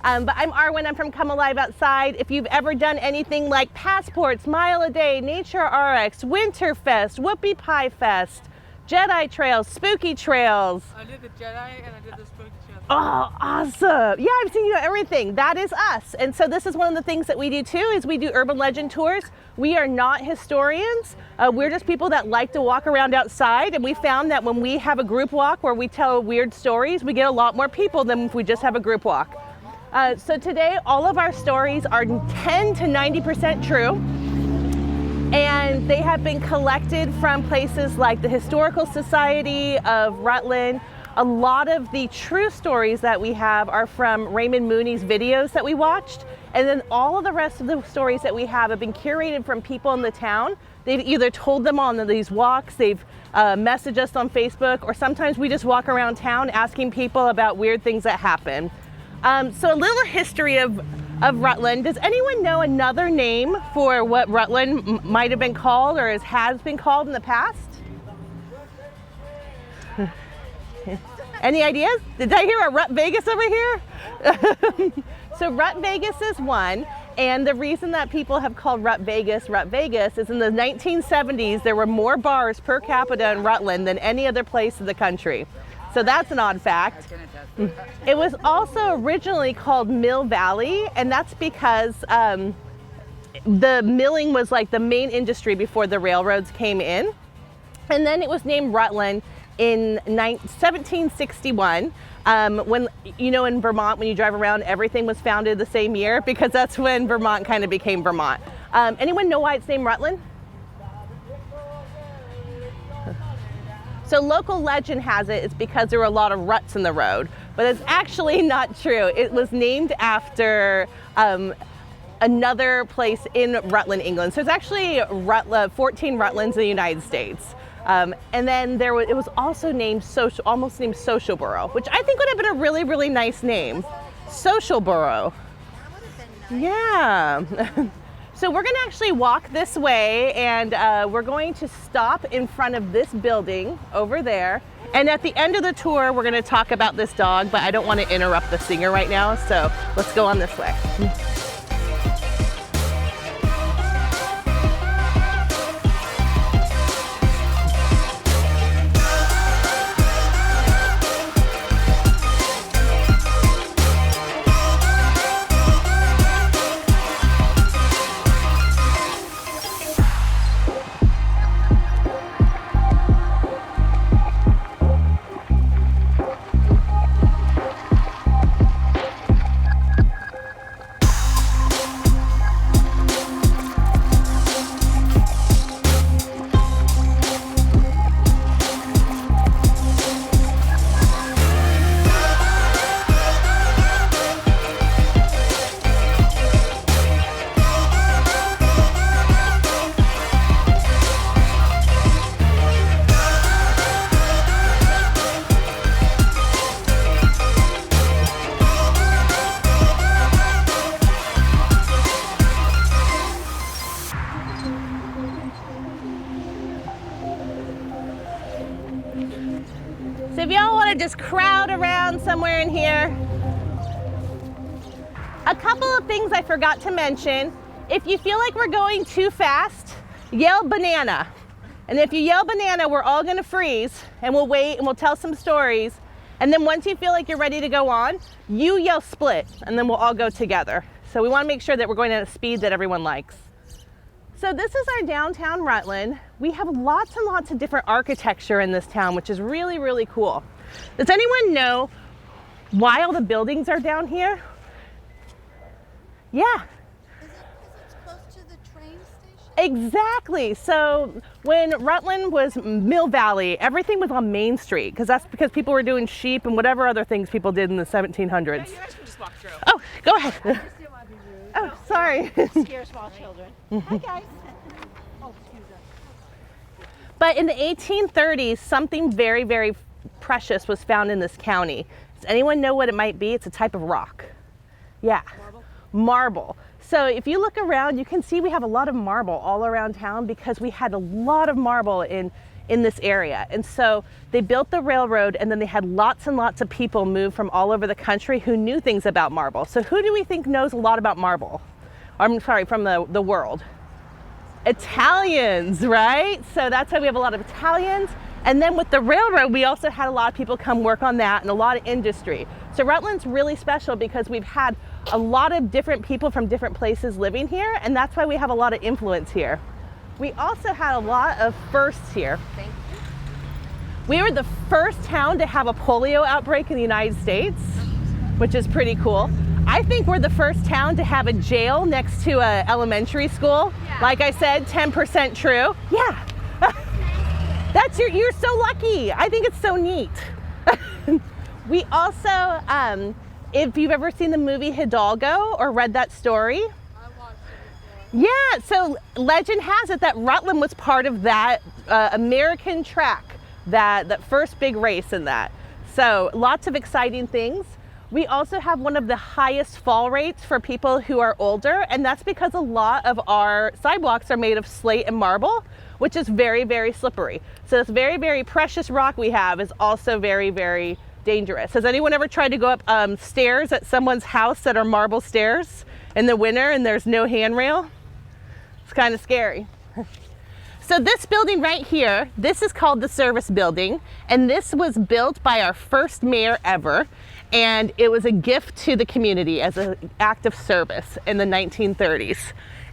But I'm Arwen, I'm from Come Alive Outside. If you've ever done anything like Passports, Mile a Day, Nature RX, Winterfest, Whoopie Pie Fest, Jedi Trails, Spooky Trails. I did the Jedi and I did the Spooky Trails. Oh, awesome. Yeah, I've seen you do everything. That is us. And so this is one of the things that we do too, is we do urban legend tours. We are not historians. We're just people that like to walk around outside. And we found that when we have a group walk where we tell weird stories, we get a lot more people than if we just have a group walk. So today, all of our stories are 10 to 90% true. And they have been collected from places like the Historical Society of Rutland. A lot of the true stories that we have are from Raymond Mooney's videos that we watched. And then all of the rest of the stories that we have been curated from people in the town. They've either told them on these walks, they've messaged us on Facebook, or sometimes we just walk around town asking people about weird things that happen. So a little history of Rutland. Does anyone know another name for what Rutland might have been called or has been called in the past? Any ideas? Did I hear a Rut Vegas over here? So Rut Vegas is one, and the reason that people have called Rut Vegas is in the 1970s there were more bars per capita in Rutland than any other place in the country. So that's an odd fact. It was also originally called Mill Valley, and that's because the milling was like the main industry before the railroads came in. And then it was named Rutland in 1761, when, you know, in Vermont, when you drive around, everything was founded the same year, because that's when Vermont kind of became Vermont. Anyone know why it's named Rutland? So local legend has it's because there were a lot of ruts in the road, but it's actually not true. It was named after another place in Rutland, England. So it's actually 14 Rutlands in the United States. And then it was also named almost named Social Borough, which I think would have been a really, really nice name. Social Borough. That would have been nice. Yeah. So we're gonna actually walk this way, and we're going to stop in front of this building over there. And at the end of the tour, we're gonna talk about this dog, but I don't wanna interrupt the singer right now, so let's go on this way. So if y'all want to just crowd around somewhere in here. A couple of things I forgot to mention. If you feel like we're going too fast, yell banana. And if you yell banana, we're all going to freeze, and we'll wait and we'll tell some stories. And then once you feel like you're ready to go on, you yell split, and then we'll all go together. So we want to make sure that we're going at a speed that everyone likes. So this is our downtown Rutland. We have lots and lots of different architecture in this town, which is really, really cool. Does anyone know why all the buildings are down here? Yeah. Is it close to the train station? Exactly. So when Rutland was Mill Valley, everything was on Main Street, because that's because people were doing sheep and whatever other things people did in the 1700s. Yeah, you guys can just walk through. Oh, go ahead. I just didn't want to be rude. Oh, sorry. Scare small children. Hi, guys. Oh, excuse us. But in the 1830s, something very, very precious was found in this county. Does anyone know what it might be? It's a type of rock. Yeah. Marble. So if you look around, you can see we have a lot of marble all around town because we had a lot of marble in in this area. And so they built the railroad, and then they had lots and lots of people move from all over the country who knew things about marble. So who do we think knows a lot about marble? I'm sorry, from the world? Italians, right? So that's why we have a lot of Italians. And then with the railroad, we also had a lot of people come work on that and a lot of industry. So Rutland's really special because we've had a lot of different people from different places living here, and that's why we have a lot of influence here. We also had a lot of firsts here. Thank you. We were the first town to have a polio outbreak in the United States, which is pretty cool. I think we're the first town to have a jail next to an elementary school. Yeah. Like I said, 10% true. Yeah. You're so lucky. I think it's so neat. We also, if you've ever seen the movie Hidalgo or read that story. I watched it before. Yeah, so legend has it that Rutland was part of that American track, that first big race in that. So lots of exciting things. We also have one of the highest fall rates for people who are older, and that's because a lot of our sidewalks are made of slate and marble, which is very, very slippery. So this very, very precious rock we have is also very, very dangerous. Has anyone ever tried to go up stairs at someone's house that are marble stairs in the winter and there's no handrail? It's kind of scary. So this building right here, this is called the Service Building, and this was built by our first mayor ever, and it was a gift to the community as an act of service in the 1930s.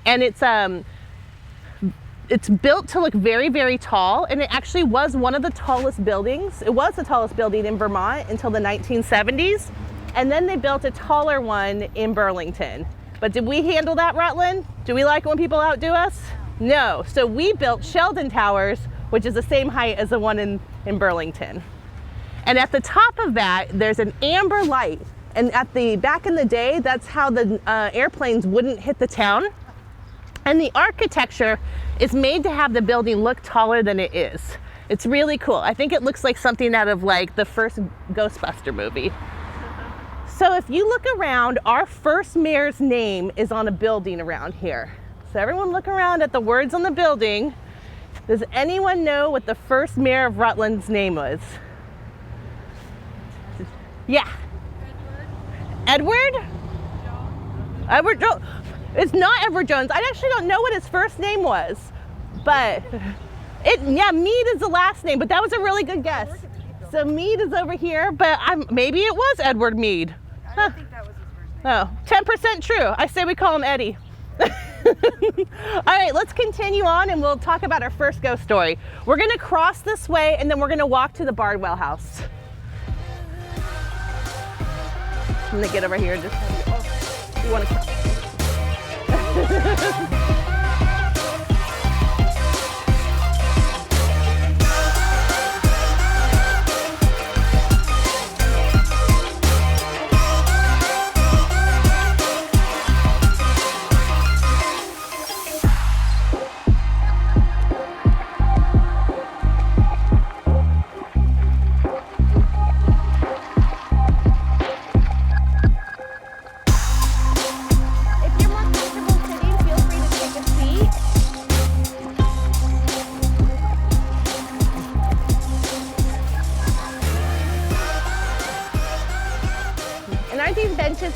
And it's built to look very, very tall, and it actually was one of the tallest buildings. It was the tallest building in Vermont until the 1970s, and then they built a taller one in Burlington. But did we handle that, Rutland? Do we like it when people outdo us? No. So we built Sheldon Towers, which is the same height as the one in Burlington. And at the top of that, there's an amber light. And back in the day, that's how the airplanes wouldn't hit the town. And the architecture is made to have the building look taller than it is. It's really cool. I think it looks like something out of like the first Ghostbuster movie. So if you look around, our first mayor's name is on a building around here. So everyone look around at the words on the building. Does anyone know what the first mayor of Rutland's name was? Yeah. Edward? Edward Jones. It's not Edward Jones. I actually don't know what his first name was, but Mead is the last name, but that was a really good guess. So Mead is over here, but maybe it was Edward Mead. I don't think that was his first name. Oh, 10% true. I say we call him Eddie. All right, let's continue on and we'll talk about our first ghost story. We're gonna cross this way and then we're gonna walk to the Bardwell house. I'm gonna get over here and just, you wanna cross?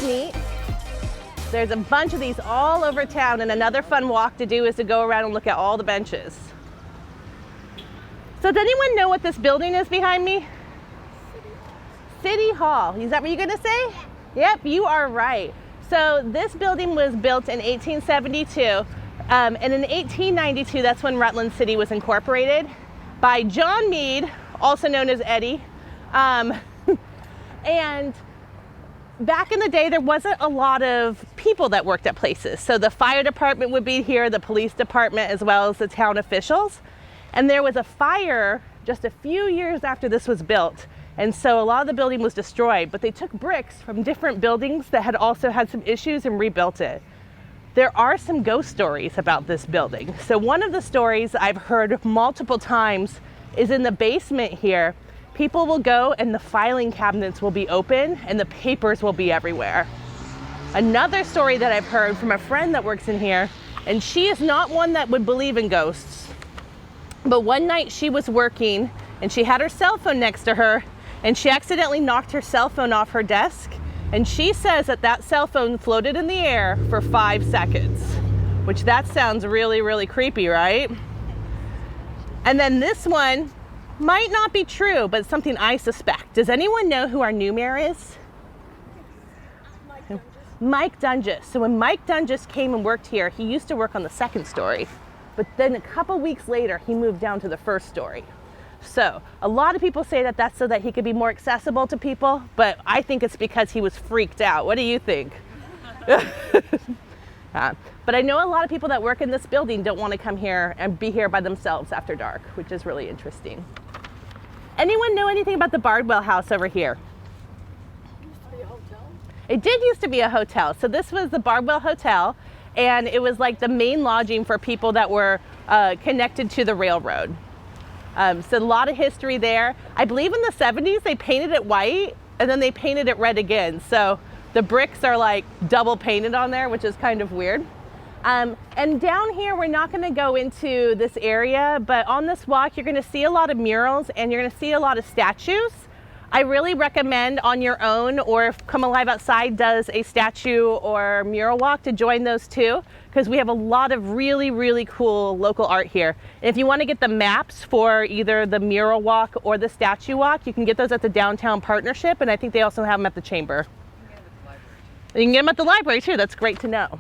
Neat. There's a bunch of these all over town, and another fun walk to do is to go around and look at all the benches. So does anyone know what this building is behind me? City Hall. Is that what you're gonna say? Yep, you are right. So this building was built in 1872, and in 1892, that's when Rutland City was incorporated by John Mead, also known as Eddie. And back in the day, there wasn't a lot of people that worked at places. So the fire department would be here, the police department, as well as the town officials. And there was a fire just a few years after this was built. And so a lot of the building was destroyed, but they took bricks from different buildings that had also had some issues and rebuilt it. There are some ghost stories about this building. So one of the stories I've heard multiple times is in the basement here. People will go and the filing cabinets will be open and the papers will be everywhere. Another story that I've heard from a friend that works in here, and she is not one that would believe in ghosts, But one night she was working and she had her cell phone next to her and she accidentally knocked her cell phone off her desk. And she says that that cell phone floated in the air for 5 seconds, which that sounds really, really creepy, right? And then this one might not be true, but it's something I suspect. Does anyone know who our new mayor is? Mike Dunges. So when Mike Dunges came and worked here, he used to work on the 2nd story, but then a couple weeks later, he moved down to the 1st story. So a lot of people say that that's so that he could be more accessible to people, but I think it's because he was freaked out. What do you think? But I know a lot of people that work in this building don't want to come here and be here by themselves after dark, which is really interesting. Anyone know anything about the Bardwell house over here? It used to be a hotel. It did used to be a hotel. So this was the Bardwell Hotel, and it was like the main lodging for people that were connected to the railroad. So a lot of history there. I believe in the 70s they painted it white and then they painted it red again. So the bricks are like double painted on there, which is kind of weird. And down here, we're not going to go into this area, but on this walk, you're going to see a lot of murals and you're going to see a lot of statues. I really recommend on your own, or if Come Alive Outside does a statue or mural walk, to join those too, because we have a lot of really, really cool local art here. And if you want to get the maps for either the mural walk or the statue walk, you can get those at the Downtown Partnership, and I think they also have them at the Chamber. You can get them at the library too. That's great to know.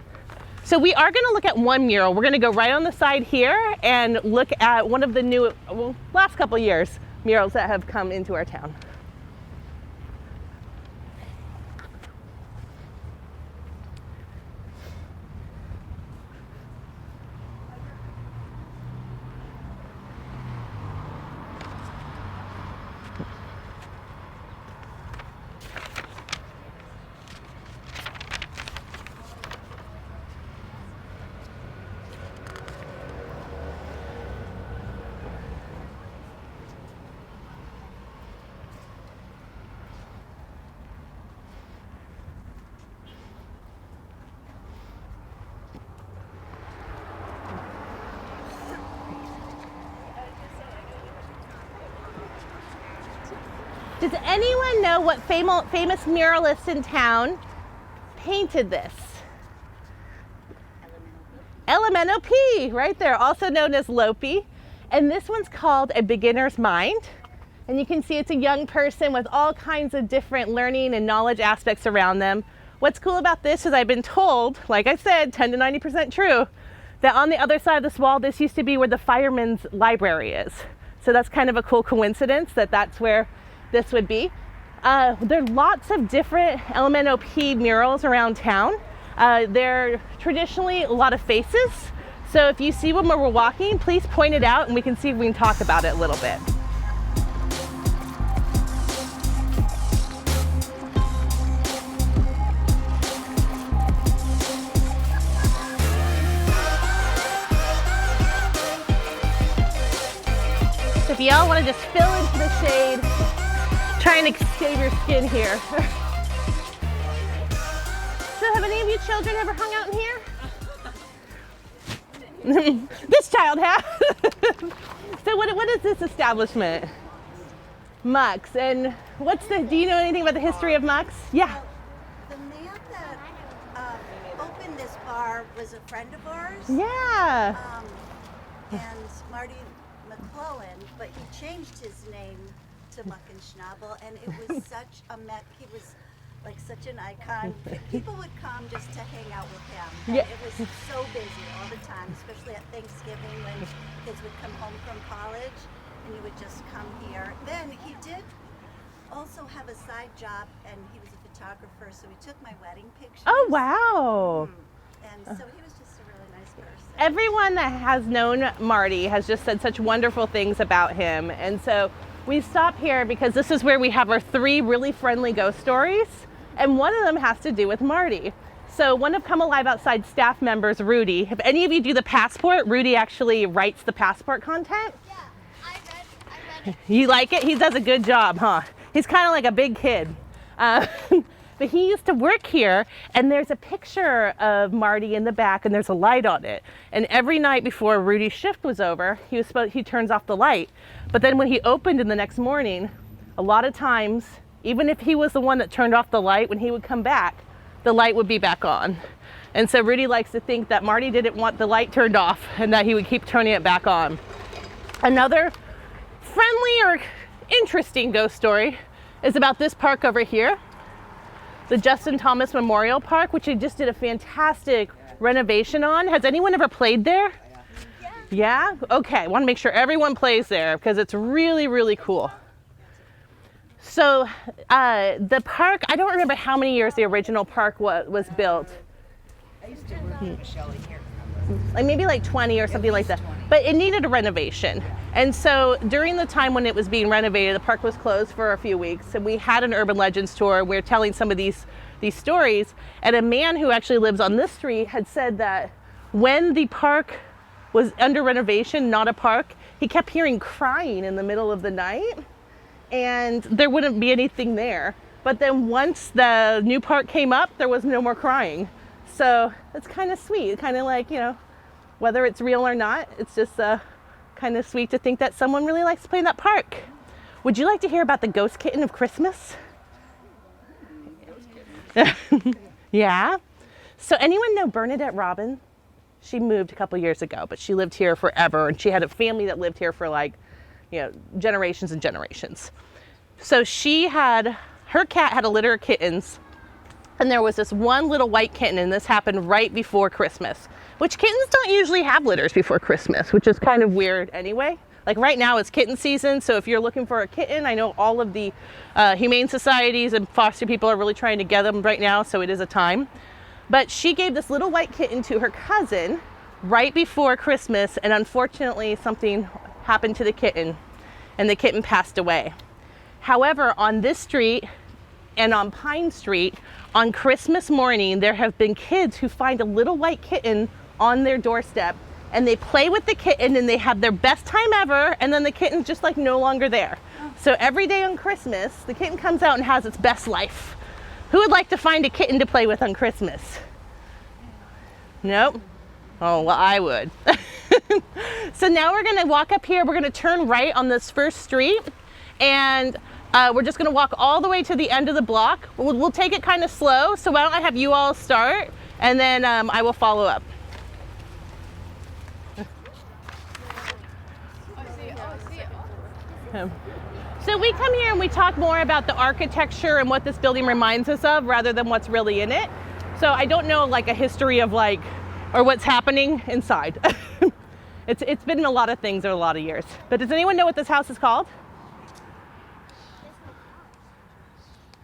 So we are going to look at one mural. We're going to go right on the side here and look at one of the new, well, last couple years murals that have come into our town. Does anyone know what famous muralist in town painted this? Elemental P, right there, also known as Lopi. And this one's called A Beginner's Mind. And you can see it's a young person with all kinds of different learning and knowledge aspects around them. What's cool about this is I've been told, like I said, 10 to 90% true, that on the other side of this wall, this used to be where the fireman's library is. So that's kind of a cool coincidence that that's where this would be. There are lots of different Elemental P murals around town. They're traditionally a lot of faces. So if you see one where we're walking, please point it out and we can see if we can talk about it a little bit. So if y'all want to just fill into the shade, trying to save your skin here. So have any of you children ever hung out in here? This child has. So what is this establishment? Muck's. And do you know anything about the history of Muck's? Yeah. The man that opened this bar was a friend of ours. Yeah. And Marty McClellan, but he changed his name to Muck and Schnabel, and it was such a he was like such an icon. People would come just to hang out with him. And it was so busy all the time, especially at Thanksgiving when kids would come home from college and you would just come here. Then he did also have a side job, and he was a photographer, so he took my wedding pictures. Oh, wow. And so he was just a really nice person. Everyone that has known Marty has just said such wonderful things about him. And so we stop here because this is where we have our 3 really friendly ghost stories. And one of them has to do with Marty. So one of Come Alive Outside staff members, Rudy, if any of you do the passport, Rudy actually writes the passport content. Yeah, I read it. You like it? He does a good job, huh? He's kind of like a big kid. but he used to work here, and there's a picture of Marty in the back, and there's a light on it. And every night before Rudy's shift was over, he turns off the light. But then when he opened in the next morning, a lot of times, even if he was the one that turned off the light, when he would come back, the light would be back on. And so Rudy likes to think that Marty didn't want the light turned off and that he would keep turning it back on. Another friendly or interesting ghost story is about this park over here, the Justin Thomas Memorial Park, which he just did a fantastic renovation on. Has anyone ever played there? Yeah? Okay, I want to make sure everyone plays there because it's really, really cool. So the park, I don't remember how many years the original park was built. I used to work with Shelley here. Like maybe like 20 or something like that. But it needed a renovation. And so during the time when it was being renovated, the park was closed for a few weeks. And we had an urban legends tour. We were telling some of these stories. And a man who actually lives on this street had said that when the park was under renovation, not a park, he kept hearing crying in the middle of the night. And there wouldn't be anything there. But then once the new park came up, there was no more crying. So it's kind of sweet, kind of like, you know, whether it's real or not, it's just kind of sweet to think that someone really likes to play in that park. Would you like to hear about the ghost kitten of Christmas? Yeah. So anyone know Bernadette Robin? She moved a couple years ago, but she lived here forever, and she had a family that lived here for like, you know, generations and generations. So her cat had a litter of kittens, and there was this one little white kitten, and this happened right before Christmas, which kittens don't usually have litters before Christmas, which is kind of weird anyway. Like right now it's kitten season, so if you're looking for a kitten, I know all of the humane societies and foster people are really trying to get them right now, so it is a time. But she gave this little white kitten to her cousin right before Christmas, and unfortunately something happened to the kitten, and the kitten passed away. However, on this street and on Pine Street, on Christmas morning, there have been kids who find a little white kitten on their doorstep, and they play with the kitten and they have their best time ever, and then the kitten's just like no longer there. So every day on Christmas, the kitten comes out and has its best life. Who would like to find a kitten to play with on Christmas? Nope. Oh, well, I would. So now we're gonna walk up here. We're gonna turn right on this first street, and we're just gonna walk all the way to the end of the block. We'll take it kind of slow, so why don't I have you all start, and then I will follow up. So we come here and we talk more about the architecture and what this building reminds us of rather than what's really in it. So I don't know like a history of like, or what's happening inside. It's been a lot of things over a lot of years. But does anyone know what this house is called?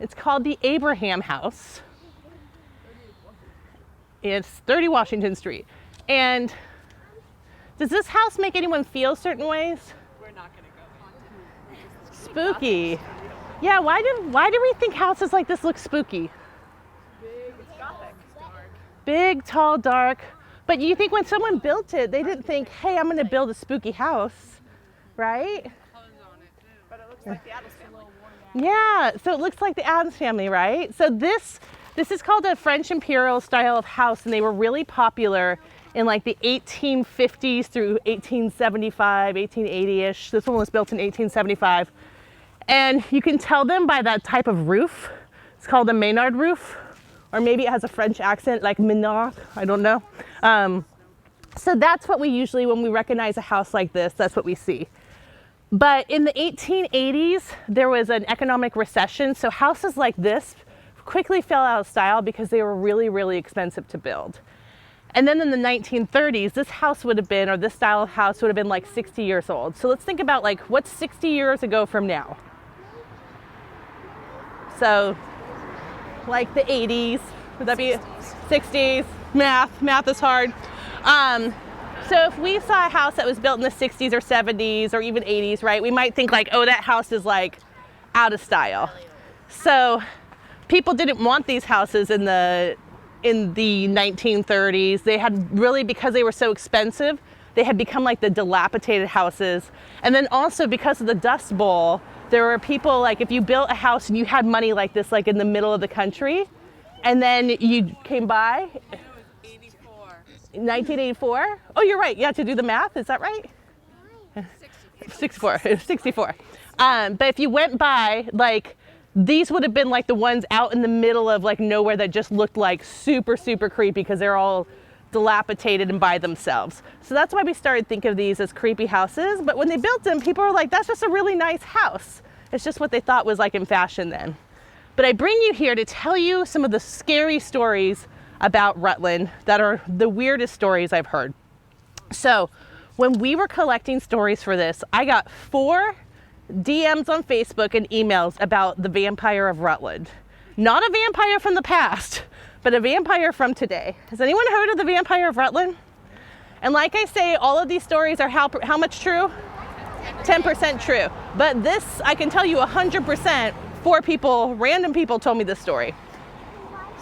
It's called the Abraham House. It's 30 Washington Street. And does this house make anyone feel certain ways? We're not going to go. Spooky. Yeah, why do we think houses like this look spooky? Big, it's gothic. Dark. Big, tall, dark. But you think when someone built it, they didn't think, hey, I'm going to build a spooky house, right? But it looks like the Addams family. Yeah, so it looks like the Addams family, right? So this is called a French imperial style of house, and they were really popular in like the 1850s through 1875, 1880-ish. This one was built in 1875. And you can tell them by that type of roof. It's called a Maynard roof, or maybe it has a French accent like Menard, I don't know. So that's what we usually, when we recognize a house like this, that's what we see. But in the 1880s, there was an economic recession, so houses like this quickly fell out of style because they were really, really expensive to build. And then in the 1930s, this house would have been, or this style of house would have been like 60 years old. So let's think about like, what's 60 years ago from now? So like the 80s, would that be 60s? Math is hard. So if we saw a house that was built in the 60s or 70s or even 80s, right, we might think like, oh, that house is like out of style. So people didn't want these houses in the 1930s. They had really, because they were so expensive, they had become like the dilapidated houses. And then also because of the Dust Bowl, there were people, like if you built a house and you had money like this, like in the middle of the country, and then you came by. 1984? Oh, you're right. You have to do the math. Is that right? 64. 64. But if you went by, like, these would have been like the ones out in the middle of like nowhere that just looked like super, super creepy because they're all dilapidated and by themselves. So that's why we started thinking of these as creepy houses. But when they built them, people were like, that's just a really nice house. It's just what they thought was like in fashion then. But I bring you here to tell you some of the scary stories about Rutland that are the weirdest stories I've heard. So when we were collecting stories for this, I got 4 DMs on Facebook and emails about the vampire of Rutland. Not a vampire from the past, but a vampire from today. Has anyone heard of the vampire of Rutland? And like I say, all of these stories are how much true? 10% true. But this, I can tell you 100%, 4 people, random people told me this story.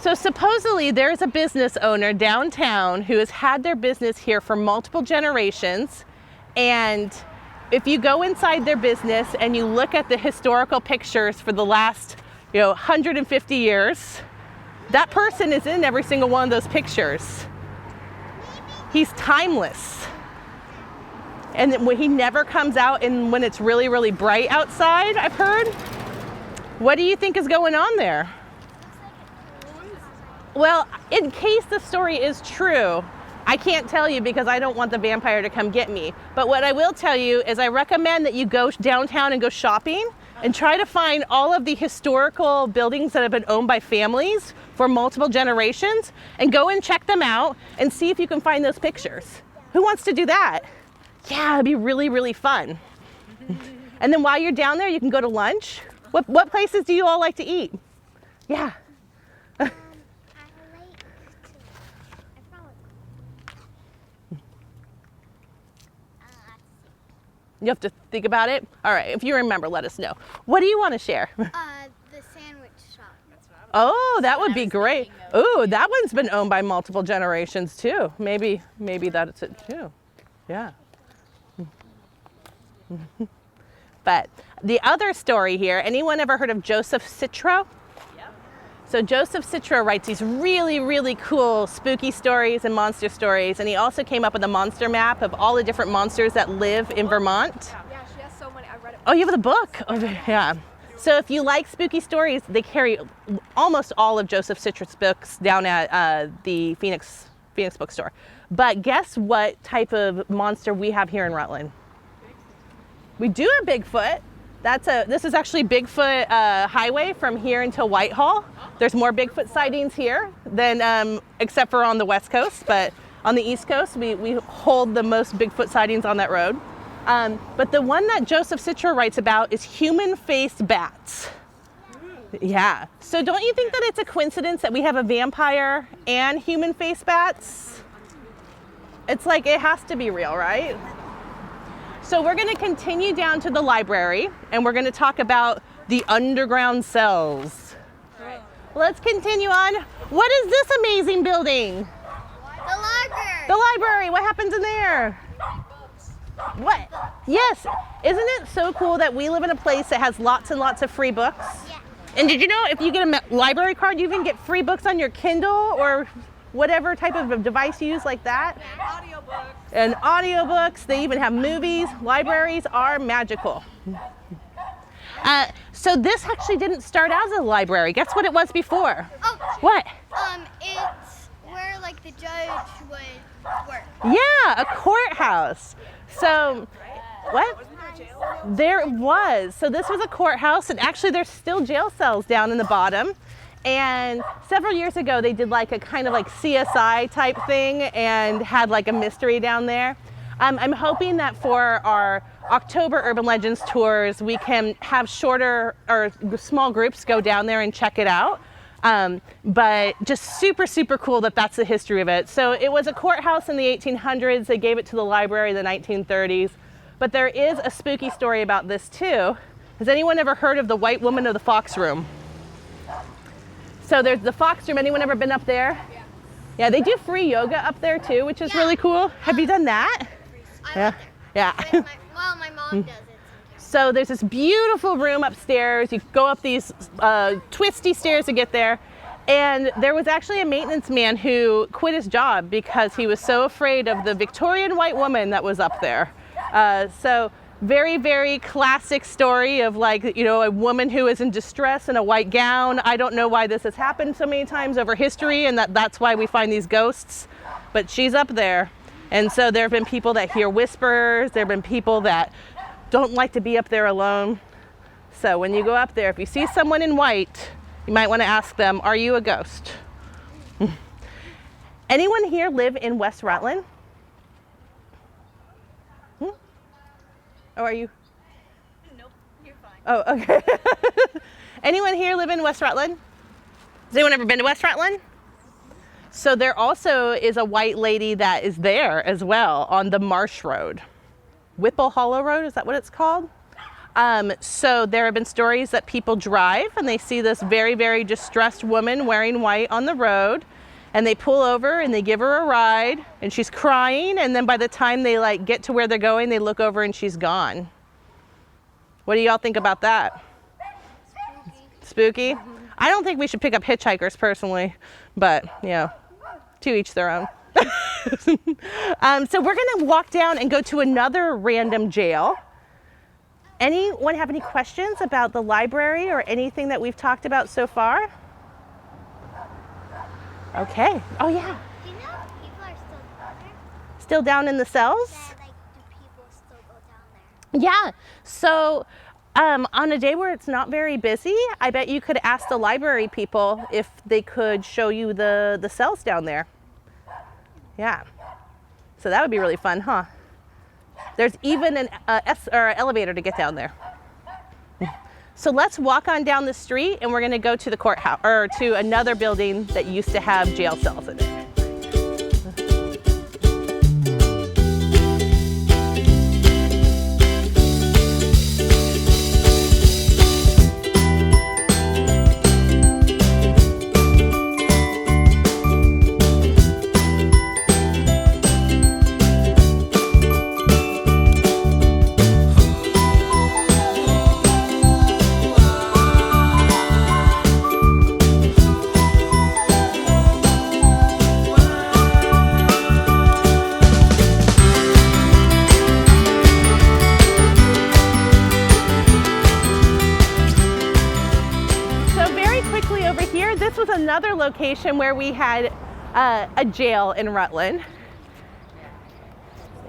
So supposedly there's a business owner downtown who has had their business here for multiple generations. And if you go inside their business and you look at the historical pictures for the last, 150 years, that person is in every single one of those pictures. He's timeless. And he never comes out when it's really, really bright outside, I've heard. What do you think is going on there? Well, in case the story is true, I can't tell you because I don't want the vampire to come get me. But what I will tell you is I recommend that you go downtown and go shopping and try to find all of the historical buildings that have been owned by families for multiple generations and go and check them out and see if you can find those pictures. Who wants to do that? Yeah, it'd be really, really fun. And then while you're down there, you can go to lunch. What places do you all like to eat? Yeah. You have to think about it? All right, if you remember, let us know. What do you want to share? The sandwich shop. Oh, that would be great. Ooh, that one's been owned by multiple generations too. Maybe that's it too. Yeah. But the other story here, anyone ever heard of Joseph Citro? So Joseph Citro writes these really, really cool spooky stories and monster stories, and he also came up with a monster map of all the different monsters that live in Vermont. Yeah, she has so many. I read it. Oh, you have the book? Oh, yeah. So if you like spooky stories, they carry almost all of Joseph Citro's books down at the Phoenix bookstore. But guess what type of monster we have here in Rutland? We do have Bigfoot. This is actually Bigfoot highway from here until Whitehall. There's more Bigfoot sightings here than, except for on the West Coast, but on the East Coast, we hold the most Bigfoot sightings on that road. But the one that Joseph Citro writes about is human-faced bats. Yeah. So don't you think that it's a coincidence that we have a vampire and human-faced bats? It's like, it has to be real, right? So we're going to continue down to the library and we're going to talk about the underground cells. Right. Let's continue on. What is this amazing building? The library. The library. What happens in there? What? Yes. Isn't it so cool that we live in a place that has lots and lots of free books? Yeah. And did you know if you get a library card, you even get free books on your Kindle or whatever type of device you use like that? Audiobooks. And audiobooks, they even have movies. Libraries are magical. So this actually didn't start as a library. Guess what it was before? Oh. What? It's where like the judge would work. Yeah, a courthouse. So, what? Wasn't there a jail? There was. So this was a courthouse, and actually there's still jail cells down in the bottom. And several years ago, they did like a kind of like CSI type thing and had like a mystery down there. I'm hoping that for our October Urban Legends tours, we can have shorter or small groups go down there and check it out. But just super, super cool that that's the history of it. So it was a courthouse in the 1800s. They gave it to the library in the 1930s. But there is a spooky story about this too. Has anyone ever heard of the White Woman of the Fox Room? So there's the Fox Room. Anyone ever been up there? Yeah. Yeah, they do free yoga up there too, which is really cool. Have you done that? I Yeah. went Yeah. there. My mom does it sometimes. So there's this beautiful room upstairs. You go up these twisty stairs to get there. And there was actually a maintenance man who quit his job because he was so afraid of the Victorian white woman that was up there. So very, very classic story of, like, you know, a woman who is in distress in a white gown. I don't know why this has happened so many times over history, and that's why we find these ghosts, but she's up there. And so there have been people that hear whispers. There have been people that don't like to be up there alone. So when you go up there, if you see someone in white, you might want to ask them, are you a ghost? Anyone here live in West Rutland? Oh, are you? Nope, you're fine. Oh, okay. Anyone here live in West Rutland? Has anyone ever been to West Rutland? So there also is a white lady that is there as well on the Marsh Road. Whipple Hollow Road, is that what it's called? So there have been stories that people drive and they see this very, very distressed woman wearing white on the road, and they pull over and they give her a ride, and she's crying, and then by the time they like get to where they're going, they look over and she's gone. What do y'all think about that? Spooky? I don't think we should pick up hitchhikers personally, but you know, to each their own. So we're gonna walk down and go to another random jail. Anyone have any questions about the library or anything that we've talked about so far? Okay. Oh yeah. Do you know if people are still down there? Still down in the cells? Yeah, like, do people still go down there? Yeah. So on a day where it's not very busy, I bet you could ask the library people if they could show you the cells down there. Yeah. So that would be really fun, huh? There's even an elevator to get down there. So let's walk on down the street, and we're going to go to the courthouse, or to another building that used to have jail cells in it. Another location where we had a jail in Rutland.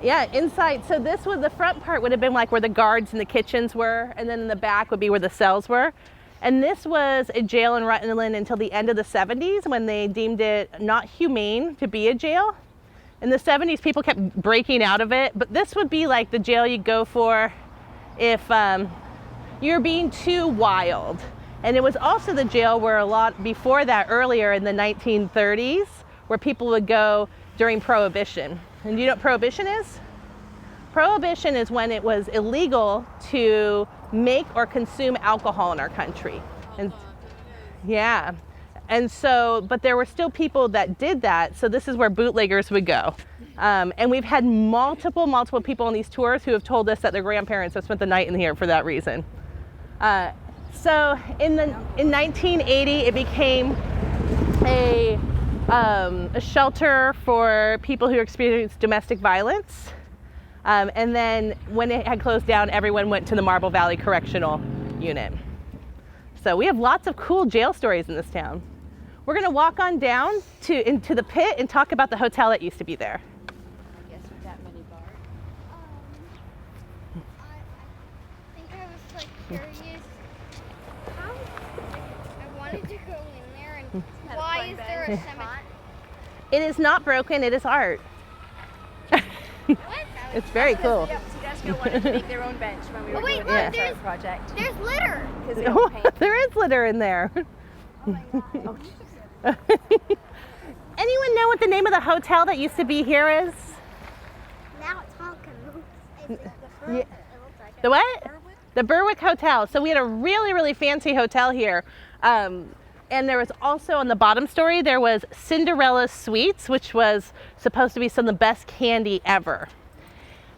Yeah, inside. So this was the front part would have been like where the guards and the kitchens were, and then in the back would be where the cells were. And this was a jail in Rutland until the end of the 70s, when they deemed it not humane to be a jail. In the 70s, people kept breaking out of it, but this would be like the jail you go for if you're being too wild. And it was also the jail where a lot before that, earlier in the 1930s, where people would go during Prohibition. And do you know what Prohibition is? Prohibition is when it was illegal to make or consume alcohol in our country. And yeah. And so, but there were still people that did that. So this is where bootleggers would go. And we've had multiple people on these tours who have told us that their grandparents have spent the night in here for that reason. So in 1980, it became a shelter for people who experienced domestic violence. And then when it had closed down, everyone went to the Marble Valley Correctional Unit. So we have lots of cool jail stories in this town. We're gonna walk on down into the pit and talk about the hotel that used to be there. I guess with that many bars. I think I was like curious. I wanted to go in there, and why is there a cemetery? It is not broken, it is art. What? It's very cool. Yep, Tedesco wanted to make their own bench when we were wait, doing look, the art project. There's litter. Because they don't paint. There is litter in there. Oh my god. Anyone know what the name of the hotel that used to be here is? Now it's honking. Yeah. The what? The Berwick Hotel. So we had a really fancy hotel here. And there was also on the bottom story, there was Cinderella's Sweets, which was supposed to be some of the best candy ever.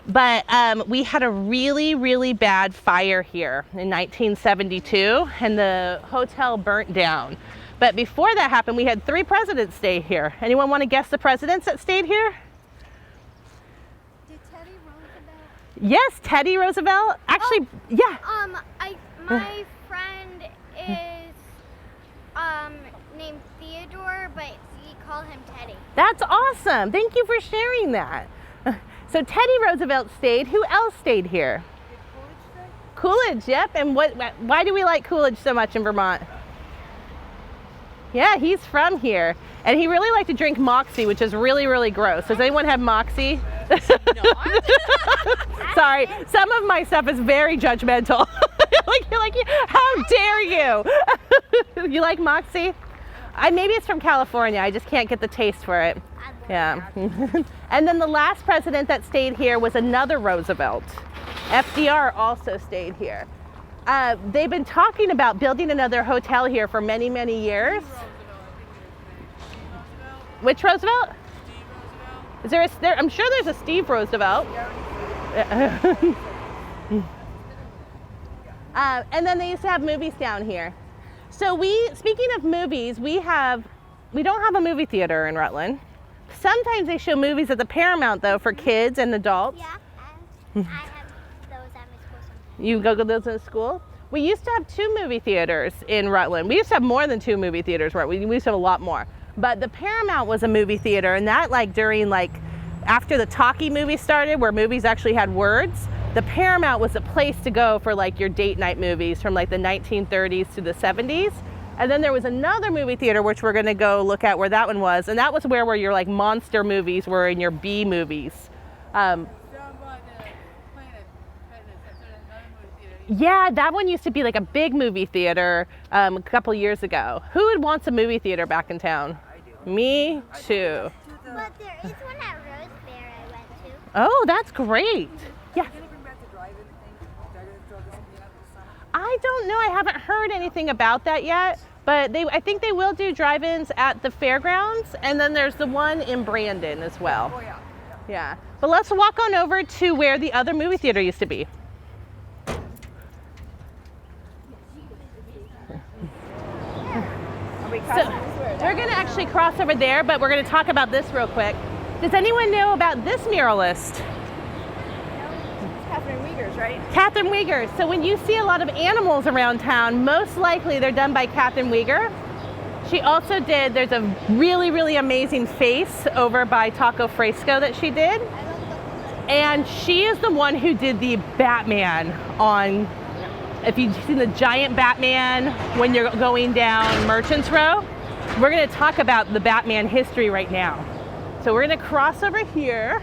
But we had a really, really bad fire here in 1972, and the hotel burnt down. But before that happened, we had 3 presidents stay here. Anyone want to guess the presidents that stayed here? Did Teddy Roosevelt? Yes, Teddy Roosevelt. Actually, yeah. My friend is named Theodore, but we call him Teddy. That's awesome. Thank you for sharing that. So Teddy Roosevelt stayed. Who else stayed here? Coolidge, yep. And why do we like Coolidge so much in Vermont? Yeah, he's from here. And he really liked to drink Moxie, which is really, really gross. Does anyone have Moxie? Sorry, some of my stuff is very judgmental. You're like, how dare you? You like Moxie? Maybe it's from California. I just can't get the taste for it. Yeah. And then the last president that stayed here was another Roosevelt. FDR also stayed here. They've been talking about building another hotel here for many, many years. Which Roosevelt? Is there I'm sure there's a Steve Roosevelt. And then they used to have movies down here. So speaking of movies, we don't have a movie theater in Rutland. Sometimes they show movies at the Paramount though for kids and adults. Yeah, and I have those at my school sometimes. You go to those in school? We used to have 2 movie theaters in Rutland. We used to have more than 2 movie theaters, right? We used to have a lot more. But the Paramount was a movie theater, and that after the talkie movie started, where movies actually had words, the Paramount was a place to go for your date night movies from the 1930s to the 70s. And then there was another movie theater, which we're gonna go look at where that one was, and that was where your monster movies were in your B movies. Yeah, that one used to be a big movie theater a couple years ago. Who would want a movie theater back in town? I do. Me too. But there is one at Rosebery I went to. Oh, that's great. Yeah. I don't know. I haven't heard anything about that yet, but I think they will do drive-ins at the fairgrounds, and then there's the one in Brandon as well. Oh, yeah. Yeah. But let's walk on over to where the other movie theater used to be. So we're going to actually cross over there, but we're going to talk about this real quick. Does anyone know about this muralist? Catherine Wiegers, right? Catherine Wiegers. So when you see a lot of animals around town, most likely they're done by Catherine Wieger. She also there's a really, really amazing face over by Taco Fresco that she did. And she is the one who did the Batman if you've seen the giant Batman when you're going down Merchants Row. We're going to talk about the Batman history right now. So we're going to cross over here.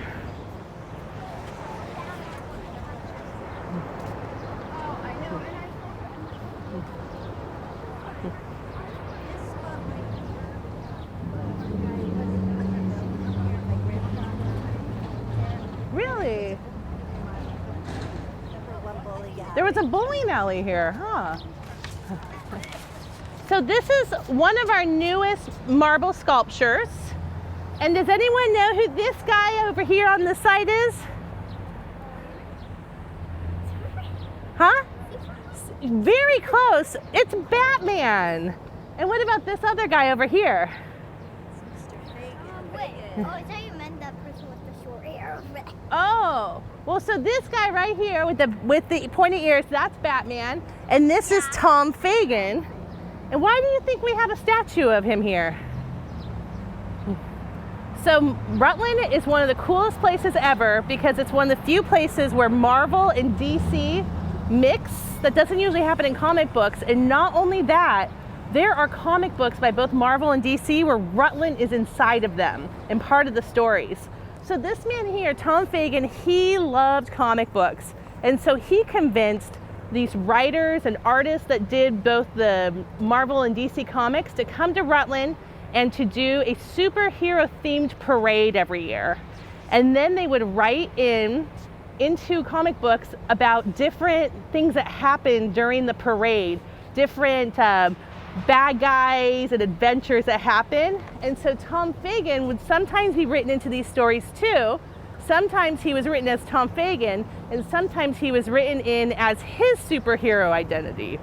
Really? There was a bowling alley here, huh? So this is one of our newest marble sculptures. And does anyone know who this guy over here on the side is? Huh? Very close. It's Batman. And what about this other guy over here? Wait, I thought you meant that person with the short hair. Oh, well, so this guy right here with the pointy ears, that's Batman, and this is Tom Fagan. And why do you think we have a statue of him here? So Rutland is one of the coolest places ever because it's one of the few places where Marvel and DC mix. That doesn't usually happen in comic books. And not only that, there are comic books by both Marvel and DC where Rutland is inside of them and part of the stories. So this man here, Tom Fagan, he loved comic books. And so he convinced these writers and artists that did both the Marvel and DC comics to come to Rutland and to do a superhero themed parade every year. And then they would write into comic books about different things that happened during the parade, different bad guys and adventures that happen. And so Tom Fagan would sometimes be written into these stories too. sometimes he was written as Tom Fagan, and sometimes he was written in as his superhero identity,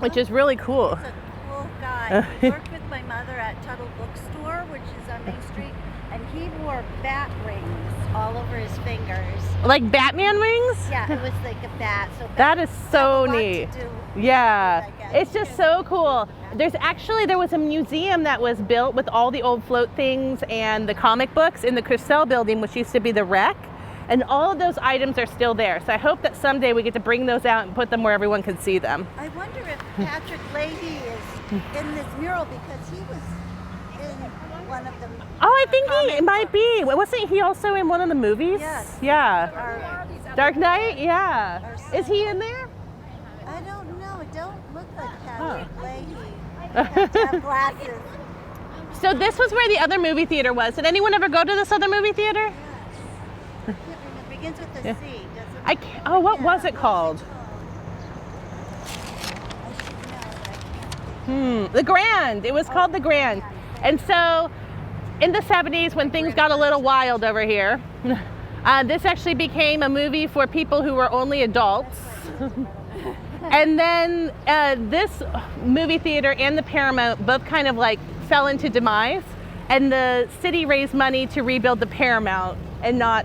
which is really cool. He's a cool guy. He worked with my mother at Tuttle Bookstore, which is on Main Street, and he wore bat rings all over his fingers. Like Batman rings? Yeah, it was like a bat. So That is so have a lot to neat. do Yeah, with it, I guess. it's just so cool. There was a museum that was built with all the old float things and the comic books in the Crystal building, which used to be the Rec. And all of those items are still there. So I hope that someday we get to bring those out and put them where everyone can see them. I wonder if Patrick Leahy is in this mural because he was in one of them. Oh, I think he might be. Wasn't he also in one of the movies? Yes. Yeah. Or, Dark Knight? Yeah. Is he in there? I don't know. It don't look like Patrick Leahy. You have to have glasses. So this was where the other movie theater was. Did anyone ever go to this other movie theater? I can't remember. It begins with a C, doesn't it? I can't, oh, what was it called? I should know, but The Grand. It was called The Grand. And so in the 70s, when things got a little wild over here, this actually became a movie for people who were only adults. And then this movie theater and the Paramount both kind of like fell into demise, and the city raised money to rebuild the Paramount and not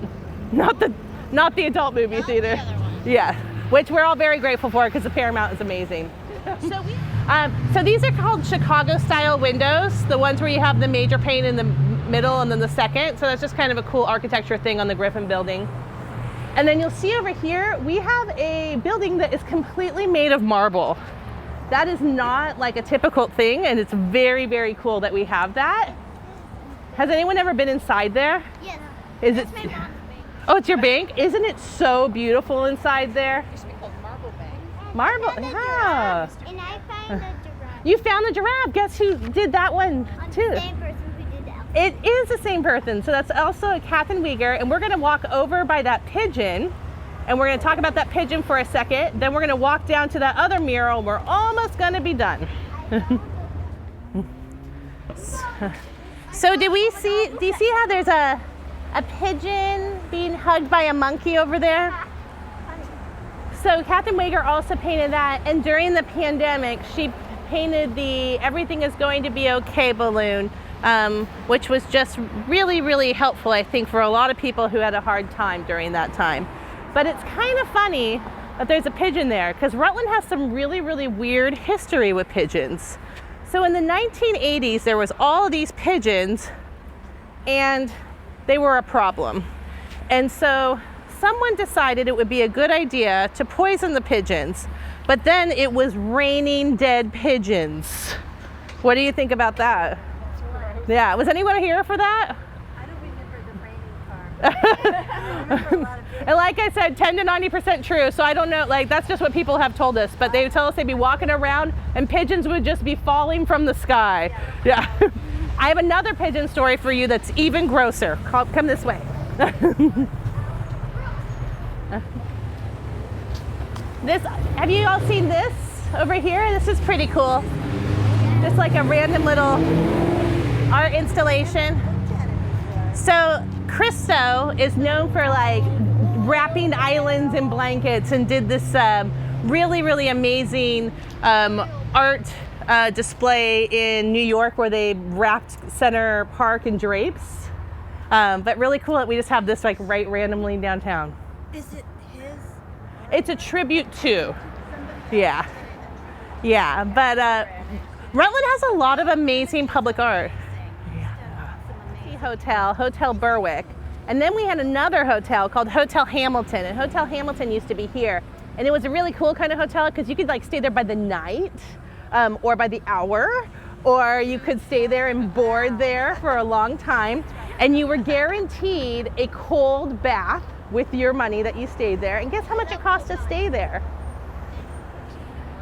the adult movie theater. Yeah, which we're all very grateful for because the Paramount is amazing. So these are called Chicago style windows, the ones where you have the major pane in the middle and then the second. So that's just kind of a cool architecture thing on the Griffin building. And then you'll see over here, we have a building that is completely made of marble. That is not like a typical thing, and it's very, very cool that we have that. Has anyone ever been inside there? Yes. Is it? My mom's bank. Oh, it's your bank? Isn't it so beautiful inside there? Used to be called Marble Bank. Marble, And the yeah. giraffe. And I found the giraffe. You found the giraffe. Guess who did that one I'm too? the same person who did that. It is the same person. So that's also a Catherine Weger, and we're gonna walk over by that pigeon, and we're gonna talk about that pigeon for a second. Then we're gonna walk down to that other mural. We're almost gonna be done. So do you see how there's a pigeon being hugged by a monkey over there? So Catherine Weger also painted that, and during the pandemic, she painted the "Everything is Going to Be Okay" balloon, which was just really, really helpful, I think, for a lot of people who had a hard time during that time. But it's kind of funny that there's a pigeon there, because Rutland has some really, really weird history with pigeons. So in the 1980s, there was all of these pigeons, and they were a problem. And so someone decided it would be a good idea to poison the pigeons, but then it was raining dead pigeons. What do you think about that? Yeah, was anyone here for that? I don't remember the raining part. I remember a lot of And like I said, 10 to 90% true, so I don't know, like that's just what people have told us, but they would tell us they'd be walking around and pigeons would just be falling from the sky. Yeah. I have another pigeon story for you that's even grosser. Come this way. Have you all seen this over here? This is pretty cool. Just like a random little art installation. So Cristo is known for like wrapping islands in blankets, and did this really, really amazing art display in New York where they wrapped Center Park in drapes. But really cool that we just have this like right randomly downtown. Is it his? It's a tribute to. Yeah. Yeah, but Rutland has a lot of amazing public art. Hotel Berwick. And then we had another hotel called Hotel Hamilton, and Hotel Hamilton used to be here. And it was a really cool kind of hotel because you could like stay there by the night or by the hour, or you could stay there and board there for a long time. And you were guaranteed a cold bath with your money that you stayed there. And guess how much it cost to stay there?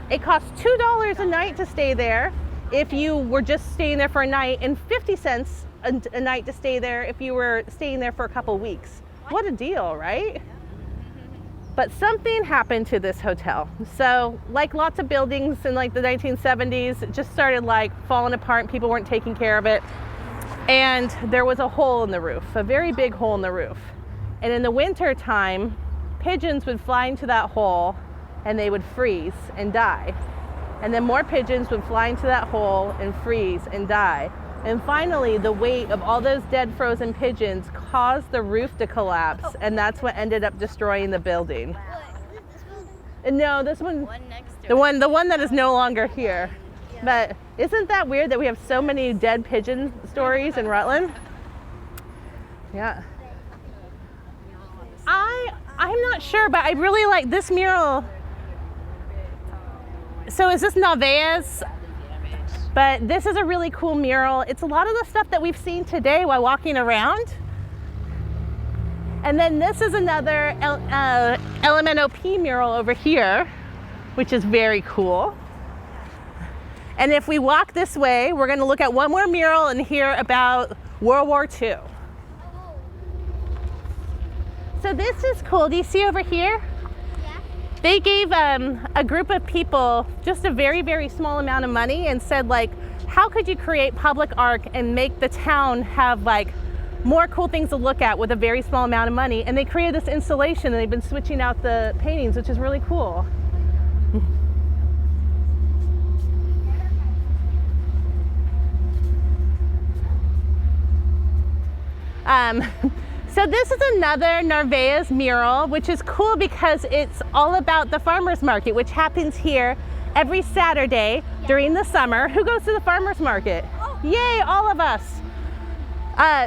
It cost $2 a night to stay there if you were just staying there for a night, and 50 cents a night to stay there if you were staying there for a couple weeks. What a deal, right? But something happened to this hotel. So like lots of buildings in like the 1970s, it just started like falling apart and people weren't taking care of it. And there was a hole in the roof, a very big hole in the roof. And in the winter time, pigeons would fly into that hole and they would freeze and die. And then more pigeons would fly into that hole and freeze and die. And finally, the weight of all those dead frozen pigeons caused the roof to collapse, and that's what ended up destroying the building. No, this one, the one that is no longer here. But isn't that weird that we have so many dead pigeon stories in Rutland? Yeah. I'm not sure, but I really like this mural. So is this Naveas? But this is a really cool mural. It's a lot of the stuff that we've seen today while walking around. And then this is another LMNOP mural over here, which is very cool. And if we walk this way, we're going to look at one more mural and hear about World War II. So this is cool. Do you see over here? Yeah. They gave a group of people just a very, very small amount of money and said, like, how could you create public art and make the town have like more cool things to look at with a very small amount of money? And they created this installation and they've been switching out the paintings, which is really cool. So this is another Narvaez mural, which is cool because it's all about the farmers market, which happens here every Saturday during the summer. Who goes to the farmers market? Yay, all of us.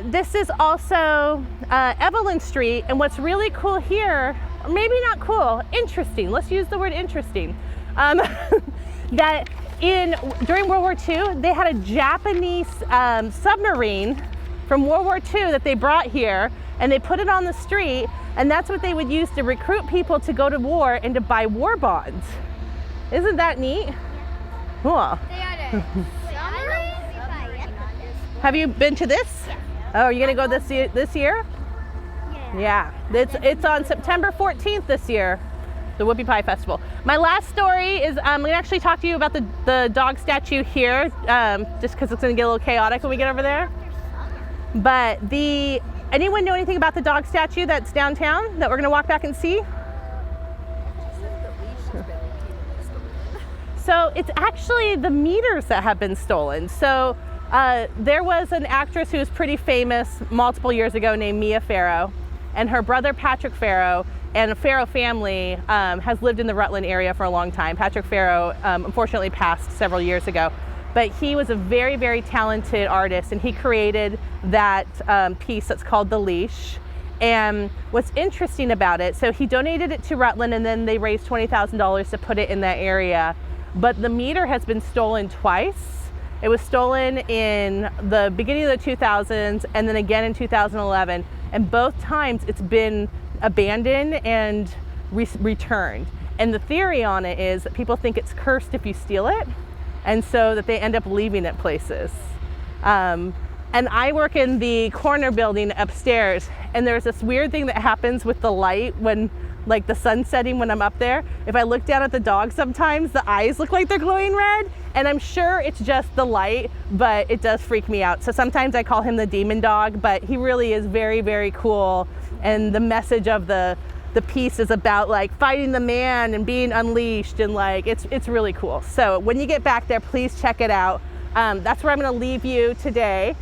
This is also Evelyn Street, and what's really cool here, or maybe not cool, interesting, let's use the word interesting, that during World War II, they had a Japanese submarine from World War II that they brought here, and they put it on the street, and that's what they would use to recruit people to go to war and to buy war bonds. Isn't that neat? Cool. They are the submarine? Have you been to this? Oh, are you gonna go this year? Yeah. It's on September 14th this year, the Whoopie Pie Festival. My last story is I'm gonna actually talk to you about the dog statue here, just because it's gonna get a little chaotic when we get over there. But anyone know anything about the dog statue that's downtown that we're gonna walk back and see? So it's actually the meters that have been stolen. So there was an actress who was pretty famous multiple years ago named Mia Farrow, and her brother Patrick Farrow and the Farrow family has lived in the Rutland area for a long time. Patrick Farrow unfortunately passed several years ago, but he was a very, very talented artist, and he created that piece that's called The Leash. And what's interesting about it, so he donated it to Rutland, and then they raised $20,000 to put it in that area. But the meter has been stolen twice. It was stolen in the beginning of the 2000s and then again in 2011. And both times it's been abandoned and returned. And the theory on it is that people think it's cursed if you steal it, and so that they end up leaving it places. And I work in the corner building upstairs, and there's this weird thing that happens with the light when, like the sun setting when I'm up there. If I look down at the dog sometimes, the eyes look like they're glowing red, and I'm sure it's just the light, but it does freak me out. So sometimes I call him the demon dog, but he really is very, very cool. And the message of the piece is about like fighting the man and being unleashed, and like it's really cool. So when you get back there, please check it out. That's where I'm gonna leave you today.